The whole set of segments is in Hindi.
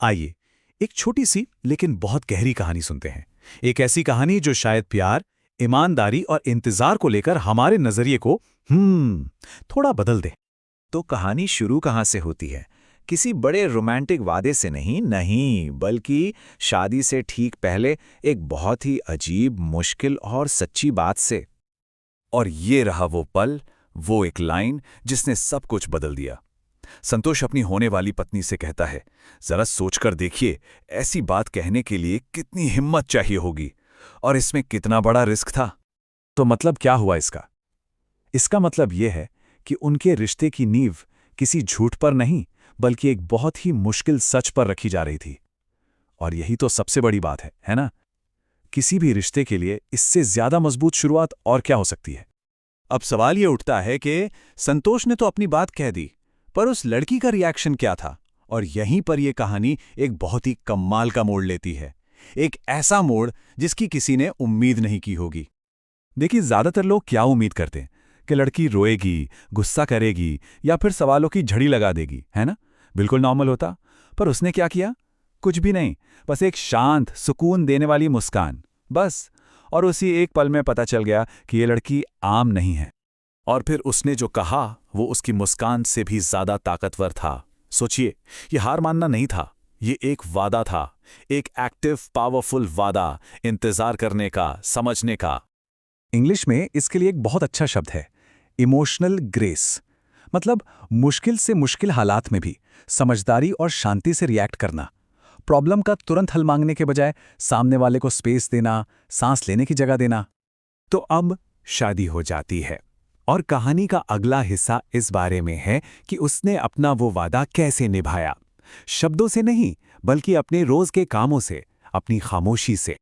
आइए एक छोटी सी लेकिन बहुत गहरी कहानी सुनते हैं। एक ऐसी कहानी जो शायद प्यार, ईमानदारी और इंतजार को लेकर हमारे नजरिए को थोड़ा बदल दे। तो कहानी शुरू कहाँ से होती है? किसी बड़े रोमांटिक वादे से नहीं, बल्कि शादी से ठीक पहले एक बहुत ही अजीब, मुश्किल और सच्ची बात से। और ये रहा वो पल, वो एक लाइन जिसने सब कुछ बदल दिया। संतोष अपनी होने वाली पत्नी से कहता है, जरा सोचकर देखिए, ऐसी बात कहने के लिए कितनी हिम्मत चाहिए होगी, और इसमें कितना बड़ा रिस्क था। तो मतलब क्या हुआ इसका? इसका मतलब यह है कि उनके रिश्ते की नींव किसी झूठ पर नहीं, बल्कि एक बहुत ही मुश्किल सच पर रखी जा रही थी। और यही तो सबसे बड़ी बात है ना? किसी भी रिश्ते के लिए इससे ज्यादा मजबूत शुरुआत और क्या हो सकती है? अब सवाल ये उठता है कि संतोष ने तो अपनी बात कह दी, पर उस लड़की का रिएक्शन क्या था? और यहीं पर यह कहानी एक बहुत ही कमाल का मोड़ लेती है। एक ऐसा मोड़ जिसकी किसी ने उम्मीद नहीं की होगी। देखिए, ज्यादातर लोग क्या उम्मीद करते हैं कि लड़की रोएगी, गुस्सा करेगी या फिर सवालों की झड़ी लगा देगी, है ना? बिल्कुल नॉर्मल होता। पर उसने क्या किया? कुछ भी नहीं, बस एक शांत, सुकून देने वाली मुस्कान, बस। और उसी एक पल में पता चल गया कि ये लड़की आम नहीं है। और फिर उसने जो कहा वो उसकी मुस्कान से भी ज्यादा ताकतवर था। सोचिए, ये हार मानना नहीं था, ये एक वादा था, एक एक्टिव, पावरफुल वादा, इंतजार करने का, समझने का। इंग्लिश में इसके लिए एक बहुत अच्छा शब्द है, इमोशनल ग्रेस। मतलब मुश्किल से मुश्किल हालात में भी समझदारी और शांति से रिएक्ट करना। प्रॉब्लम का तुरंत हल मांगने के बजाय सामने वाले को स्पेस देना, सांस लेने की जगह देना। तो अब शादी हो जाती है, और कहानी का अगला हिस्सा इस बारे में है कि उसने अपना वो वादा कैसे निभाया। शब्दों से नहीं, बल्कि अपने रोज के कामों से, अपनी खामोशी से।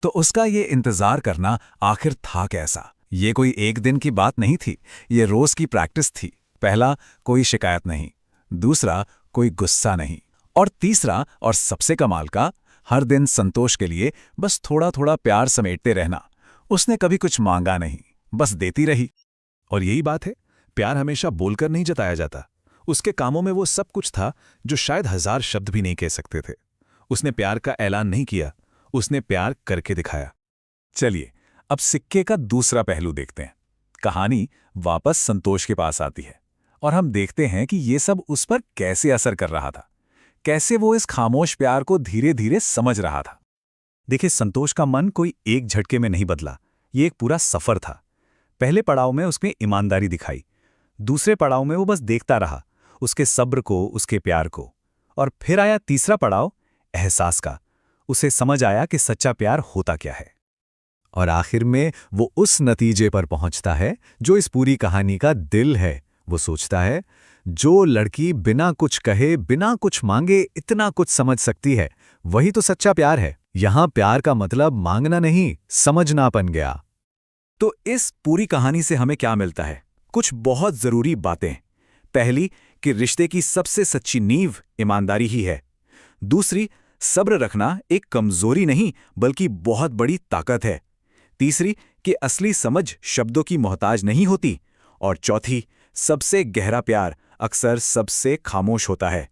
तो उसका ये इंतजार करना आखिर था कैसा? ये कोई एक दिन की बात नहीं थी, ये रोज की प्रैक्टिस थी। पहला, कोई शिकायत नहीं। दूसरा, कोई गुस्सा नहीं। और तीसरा और सबसे कमाल का, हर दिन संतोष के लिए बस थोड़ा थोड़ा प्यार समेटते रहना। उसने कभी कुछ मांगा नहीं, बस देती रही। और यही बात है, प्यार हमेशा बोलकर नहीं जताया जाता। उसके कामों में वो सब कुछ था जो शायद 1000 शब्द भी नहीं कह सकते थे। उसने प्यार का ऐलान नहीं किया, उसने प्यार करके दिखाया। चलिए, अब सिक्के का दूसरा पहलू देखते हैं। कहानी वापस संतोष के पास आती है, और हम देखते हैं कि ये सब उस पर कैसे असर कर रहा था, कैसे वो इस खामोश प्यार को धीरे धीरे समझ रहा था। देखिए, संतोष का मन कोई एक झटके में नहीं बदला, ये एक पूरा सफर था। पहले पड़ाव में उसमें ईमानदारी दिखाई, दूसरे पड़ाव में वो बस देखता रहा, उसके सब्र को, उसके प्यार को। और फिर आया तीसरा पड़ाव, एहसास का। उसे समझ आया कि सच्चा प्यार होता क्या है। और आखिर में वो उस नतीजे पर पहुंचता है जो इस पूरी कहानी का दिल है। वो सोचता है, जो लड़की बिना कुछ कहे, बिना कुछ मांगे इतना कुछ समझ सकती है, वही तो सच्चा प्यार है। यहां प्यार का मतलब मांगना नहीं, समझना बन गया। तो इस पूरी कहानी से हमें क्या मिलता है? कुछ बहुत जरूरी बातें। पहली, कि रिश्ते की सबसे सच्ची नींव ईमानदारी ही है। दूसरी, सब्र रखना एक कमजोरी नहीं, बल्कि बहुत बड़ी ताकत है। तीसरी, कि असली समझ शब्दों की मोहताज नहीं होती। और चौथी, सबसे गहरा प्यार अक्सर सबसे खामोश होता है।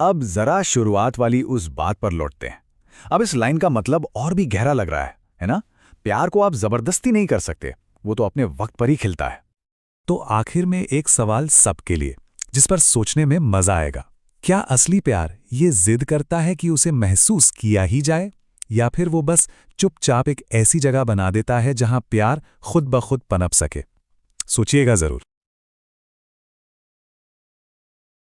अब जरा शुरुआत वाली उस बात पर लौटते हैं। अब इस लाइन का मतलब और भी गहरा लग रहा है ना? प्यार को आप जबरदस्ती नहीं कर सकते, वो तो अपने वक्त पर ही खिलता है। तो आखिर में एक सवाल सबके लिए, जिस पर सोचने में मजा आएगा। क्या असली प्यार ये जिद करता है कि उसे महसूस किया ही जाए, या फिर वो बस चुपचाप एक ऐसी जगह बना देता है जहां प्यार खुद ब खुद पनप सके? सोचिएगा जरूर।